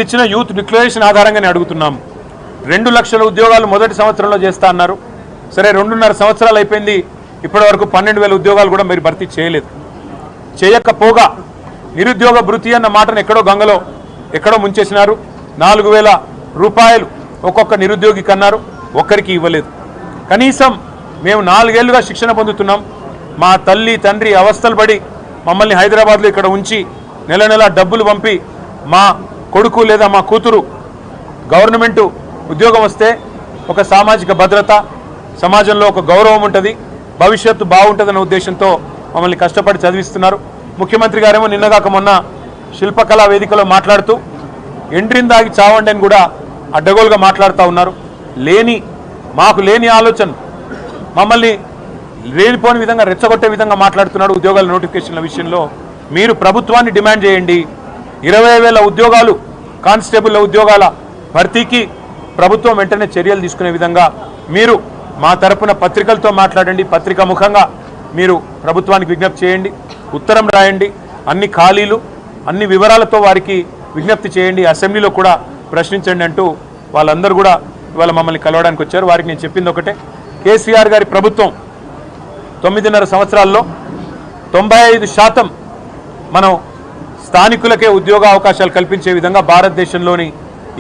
ఇచ్చిన youth declaration ఆధారంగానే అడుగుతున్నాం. 2 లక్షల ఉద్యోగాలు మొదటి సంవత్సరంలో చేస్తా అన్నారు. సరే 2.5 సంవత్సరాలు అయిపోయింది, ఇప్పటి వరకు 12,000 ఉద్యోగాలు కూడా మీరు భర్తీ చేయలేదు. చేయకపోగా నిరుద్యోగ భృతి అన్న మాటను ఎక్కడో గంగలో ఎక్కడో ముంచేసినారు. 4,000 రూపాయలు ఒక్కొక్క నిరుద్యోగికి అన్నారు, ఒక్కరికి ఇవ్వలేదు. కనీసం మేము 4 ఏళ్లుగా శిక్షణ పొందుతున్నాం. మా తల్లి తండ్రి అవస్థలు పడి మమ్మల్ని హైదరాబాద్లో ఇక్కడ ఉంచి నెల నెల డబ్బులు పంపి మా కొడుకు లేదా మా కూతురు గవర్నమెంట్ ఉద్యోగం వస్తే ఒక సామాజిక భద్రత, సమాజంలో ఒక గౌరవం ఉంటుంది, భవిష్యత్తు బాగుంటుందన్న ఉద్దేశంతో మమ్మల్ని కష్టపడి చదివిస్తున్నారు. ముఖ్యమంత్రి గారేమో నిన్నగాక మొన్న శిల్పకళా వేదికలో మాట్లాడుతూ ఎండ్రిని దాగి చావండి అని కూడా అడ్డగోలుగా మాట్లాడుతూ ఉన్నారు. మాకు లేని ఆలోచన, మమ్మల్ని లేనిపోని విధంగా రెచ్చగొట్టే విధంగా మాట్లాడుతున్నాడు. ఉద్యోగాల నోటిఫికేషన్ల విషయంలో మీరు ప్రభుత్వాన్ని డిమాండ్ చేయండి. 20,000 ఉద్యోగాలు కానిస్టేబుల్ ఉద్యోగాల భర్తీకి ప్రభుత్వం వెంటనే చర్యలు తీసుకునే విధంగా మీరు మా తరపున పత్రికలతో మాట్లాడండి. పత్రికా ముఖంగా మీరు ప్రభుత్వానికి విజ్ఞప్తి చేయండి, ఉత్తరం రాయండి, అన్ని ఖాళీలు అన్ని వివరాలతో వారికి విజ్ఞప్తి చేయండి, అసెంబ్లీలో కూడా ప్రశ్నించండి అంటూ వాళ్ళందరూ కూడా ఇవాళ మమ్మల్ని కలవడానికి వచ్చారు. వారికి నేను చెప్పింది ఒకటే, కేసీఆర్ గారి ప్రభుత్వం 9.5 సంవత్సరాల్లో 95% మనం స్థానికులకే ఉద్యోగ అవకాశాలు కల్పించే విధంగా భారతదేశంలోని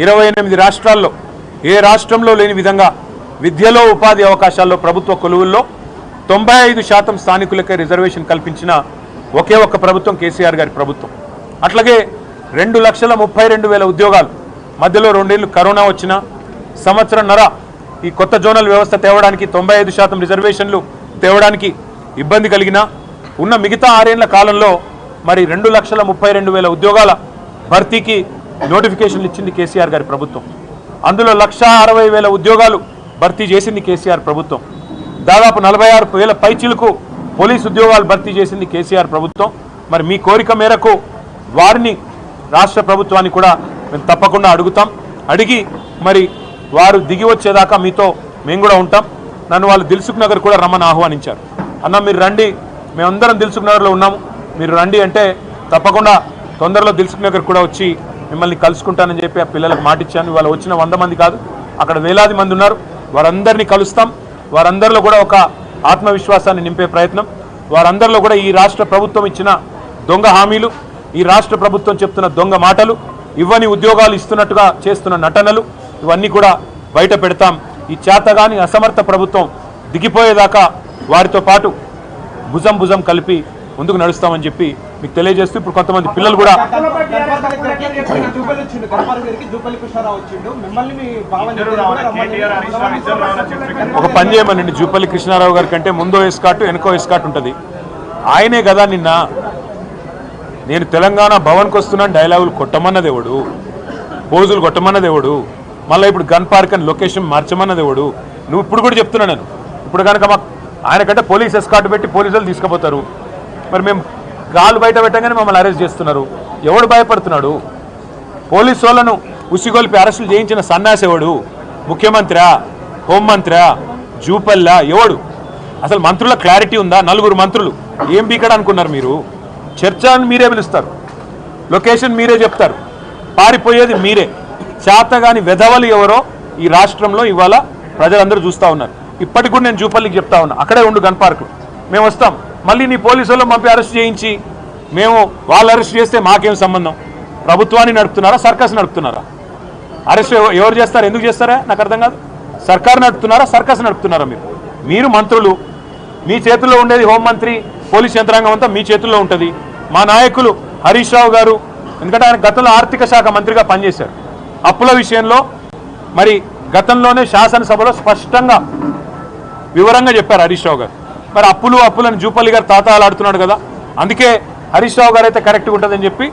28 రాష్ట్రాల్లో ఏ రాష్ట్రంలో లేని విధంగా విద్యలో ఉపాధి అవకాశాల్లో ప్రభుత్వ కొలువుల్లో 95% స్థానికులకే రిజర్వేషన్ కల్పించిన ఒకే ఒక్క ప్రభుత్వం కేసీఆర్ గారి ప్రభుత్వం. అట్లాగే 2,32,000 ఉద్యోగాలు మధ్యలో 2 ఏళ్ళు కరోనా వచ్చిన సంవత్సరంన్నర ఈ కొత్త జోనల్ వ్యవస్థ తేవడానికి 95% రిజర్వేషన్లు తేవడానికి ఇబ్బంది కలిగిన ఉన్న మిగతా 6 ఏళ్ల కాలంలో మరి 2,32,000 ఉద్యోగాల భర్తీకి నోటిఫికేషన్లు ఇచ్చింది కేసీఆర్ గారి ప్రభుత్వం. అందులో 1,60,000 ఉద్యోగాలు భర్తీ చేసింది కేసీఆర్ ప్రభుత్వం. దాదాపు 46,000 పైచిలకు పోలీసు ఉద్యోగాలు భర్తీ చేసింది కేసీఆర్ ప్రభుత్వం. మరి మీ కోరిక మేరకు వారిని రాష్ట్ర ప్రభుత్వాన్ని కూడా మేము తప్పకుండా అడుగుతాం. అడిగి మరి వారు దిగి వచ్చేదాకా మీతో మేము కూడా ఉంటాం. నన్ను వాళ్ళు దిల్సుఖ్ నగర్ కూడా రమ్మని ఆహ్వానించారు. అన్న మీరు రండి, మేమందరం దిల్సుఖ్ నగర్లో ఉన్నాము, మీరు రండి అంటే తప్పకుండా తొందరలో దిల్సుఖ్ నగర్ కూడా వచ్చి మిమ్మల్ని కలుసుకుంటానని చెప్పి ఆ పిల్లలకు మాటిచ్చాను. ఇవాళ వచ్చిన 100 మంది కాదు, అక్కడ వేలాది మంది ఉన్నారు. వారందరినీ కలుస్తాం. వారందరిలో కూడా ఒక ఆత్మవిశ్వాసాన్ని నింపే ప్రయత్నం, వారందరిలో కూడా ఈ రాష్ట్ర ప్రభుత్వం ఇచ్చిన దొంగ హామీలు, ఈ రాష్ట్ర ప్రభుత్వం చెప్తున్న దొంగ మాటలు, ఇవ్వని ఉద్యోగాలు ఇస్తున్నట్టుగా చేస్తున్న నటనలు, ఇవన్నీ కూడా బయట పెడతాం. ఈ చేతగాని అసమర్థ ప్రభుత్వం దిగిపోయేదాకా వారితో పాటు భుజం కలిపి ముందుకు నడుస్తామని చెప్పి మీకు తెలియజేస్తూ ఇప్పుడు కొంతమంది పిల్లలు కూడా ఒక పని చేయమనండి. జూపల్లి కృష్ణారావు గారి కంటే ముందో ఎస్కాట్ వెనుకో ఎస్కాట్ ఉంటుంది. ఆయనే కదా నిన్న నేను తెలంగాణ భవన్కి వస్తున్నాను డైలాగులు కొట్టమన్నదేవుడు, పోజులు కొట్టమన్నదేవుడు, మళ్ళీ ఇప్పుడు గన్ పార్క్ అని లొకేషన్ మార్చమన్నదేవుడు. నువ్వు ఇప్పుడు కూడా చెప్తున్నా, నేను ఇప్పుడు కనుక మాకు ఆయన కంటే పోలీస్ ఎస్కాట్ పెట్టి పోలీసులు తీసుకుపోతారు. మరి మేము గాలు బయట పెట్టగానే మమ్మల్ని అరెస్ట్ చేస్తున్నారు. ఎవడు భయపడుతున్నాడు? పోలీసు వాళ్ళను ఉసిగొల్పి అరెస్టులు చేయించిన సన్నాసేవాడు ముఖ్యమంత్రి, హోంమంత్రి, జూపల్లా ఎవడు? అసలు మంత్రుల క్లారిటీ ఉందా? 4 మంత్రులు ఏం బీకడ అనుకున్నారు మీరు? చర్చ అని మీరే పిలుస్తారు, లొకేషన్ మీరే చెప్తారు, పారిపోయేది మీరే. చేతగాని వెధవలు ఎవరో ఈ రాష్ట్రంలో ఇవాళ ప్రజలందరూ చూస్తూ ఉన్నారు. ఇప్పటికి కూడా నేను జూపల్లికి చెప్తా ఉన్నా, అక్కడే ఉండు గన్ పార్క్, మేము వస్తాం. మళ్ళీ నీ పోలీసు వాళ్ళు పంపి అరెస్ట్ చేయించి మేము వాళ్ళు అరెస్ట్ చేస్తే మాకేం సంబంధం? ప్రభుత్వాన్ని నడుపుతున్నారా, సర్కస్ నడుపుతున్నారా? అరెస్ట్ ఎవరు చేస్తారు, ఎందుకు చేస్తారా నాకు అర్థం కాదు. సర్కారు నడుపుతున్నారా, సర్కస్ నడుపుతున్నారా? మీరు మంత్రులు, మీ చేతుల్లో ఉండేది హోంమంత్రి, పోలీస్ యంత్రాంగం అంతా మీ చేతుల్లో ఉంటుంది. మా నాయకులు హరీష్ రావు గారు, ఎందుకంటే ఆయన గతంలో ఆర్థిక శాఖ మంత్రిగా పనిచేశారు, అప్పుల విషయంలో మరి గతంలోనే శాసనసభలో స్పష్టంగా వివరంగా చెప్పారు హరీష్ రావు గారు. మరి అప్పులను జూపల్లి గారు తాతాలాడుతున్నాడు కదా, అందుకే హరీష్ రావు గారు అయితే కరెక్ట్గా ఉంటుందని చెప్పి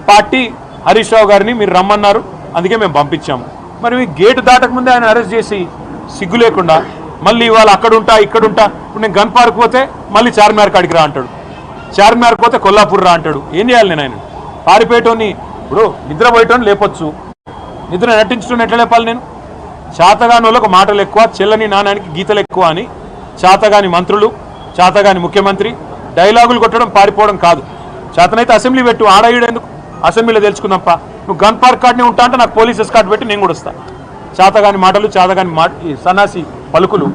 పార్టీ హరీష్ రావు గారిని మీరు రమ్మన్నారు, అందుకే మేము పంపించాము. మరి మీ గేటు దాటకముందే ఆయన అరెస్ట్ చేసి సిగ్గు లేకుండా మళ్ళీ ఇవాళ అక్కడుంటా ఇక్కడుంటా, ఇప్పుడు నేను గన్ పార్క్ పోతే మళ్ళీ చార్మినార్ కాడికి రా అంటాడు, చార్మినార్ పోతే కొల్లాపూర్ రా అంటాడు. ఏం చేయాలి నేను? ఆయన పారిపోయేటోని, ఇప్పుడు నిద్రపోయేటోని లేపొచ్చు, నిద్ర నటించడం ఎట్లా లేపాలి నేను? చేతగాని వాళ్ళకు మాటలు ఎక్కువ, చెల్లని నాణానికి గీతలు ఎక్కువ అని చేతగాని మంత్రులు, చేతగాని ముఖ్యమంత్రి డైలాగులు కొట్టడం పారిపోవడం కాదు. చేతనైతే అసెంబ్లీ పెట్టు, ఆడ ఈడేందుకు? అసెంబ్లీలో తెలుసుకుందాంపా. నువ్వు గన్ పార్క్ కార్డ్ని ఉంటా అంటే నాకు పోలీస్ ఎస్కార్ట్ పెట్టి నేను కూడా వస్తాను. చేతగాని మాటలు, చేతగాని సన్నాసి పలుకులు